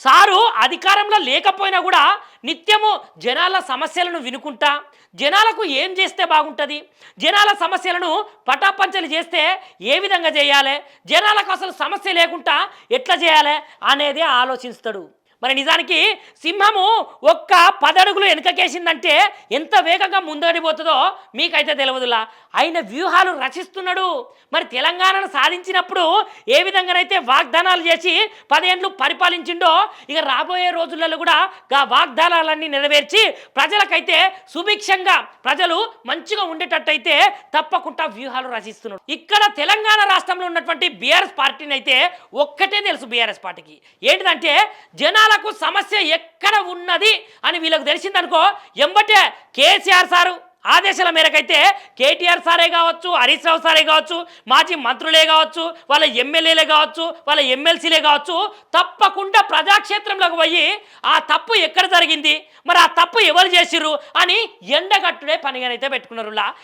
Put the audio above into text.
Sir అధికారంలో లేకపోయినా కూడా నిత్యము జనాల సమస్యలను వినుకుంటా జనాలకు ఏం చేస్తే బాగుంటుంది, జనాల సమస్యలను పటాపంచలు చేస్తే ఏ విధంగా చేయాలి, జనాలకు అసలు సమస్య లేకుండా ఎట్లా చేయాలి అనేది ఆలోచిస్తాడు. మరి నిజానికి సింహము ఒక్క 10 అడుగులు వెనకకేసిందంటే ఎంత వేగంగా ముందడిపోతుందో మీకైతే తెలియదులా. ఆయన వ్యూహాలు రచిస్తున్నాడు. మరి తెలంగాణను సాధించినప్పుడు ఏ విధంగానైతే వాగ్దానాలు చేసి 10 ఏళ్ళు పరిపాలించిండో ఇక రాబోయే రోజులలో కూడా ఆ వాగ్దానాలన్నీ నెరవేర్చి ప్రజలకైతే సుభిక్షంగా ప్రజలు మంచిగా ఉండేటట్టయితే తప్పకుండా వ్యూహాలు రచిస్తున్నాడు. ఇక్కడ తెలంగాణ రాష్ట్రంలో ఉన్నటువంటి బీఆర్ఎస్ పార్టీని అయితే ఒక్కటే తెలుసు. బీఆర్ఎస్ పార్టీకి ఏంటిదంటే జనాలకు సమస్య ఎక్కడ ఉన్నది అని వీళ్ళకు తెలిసిందనుకో ఎంబటే కేసీఆర్ సారు ఆదేశాల మేరకైతే కేటీఆర్ సారే కావచ్చు, హరీష్ రావు సారే కావచ్చు, మాజీ మంత్రులే కావచ్చు, వాళ్ళ ఎమ్మెల్యేలే కావచ్చు, వాళ్ళ ఎమ్మెల్సీలే కావచ్చు, తప్పకుండా ప్రజాక్షేత్రంలోకి పోయి ఆ తప్పు ఎక్కడ జరిగింది, మరి ఆ తప్పు ఎవరు చేసిర్రు అని ఎండగట్టుడే పనిగానైతే పెట్టుకున్నారు.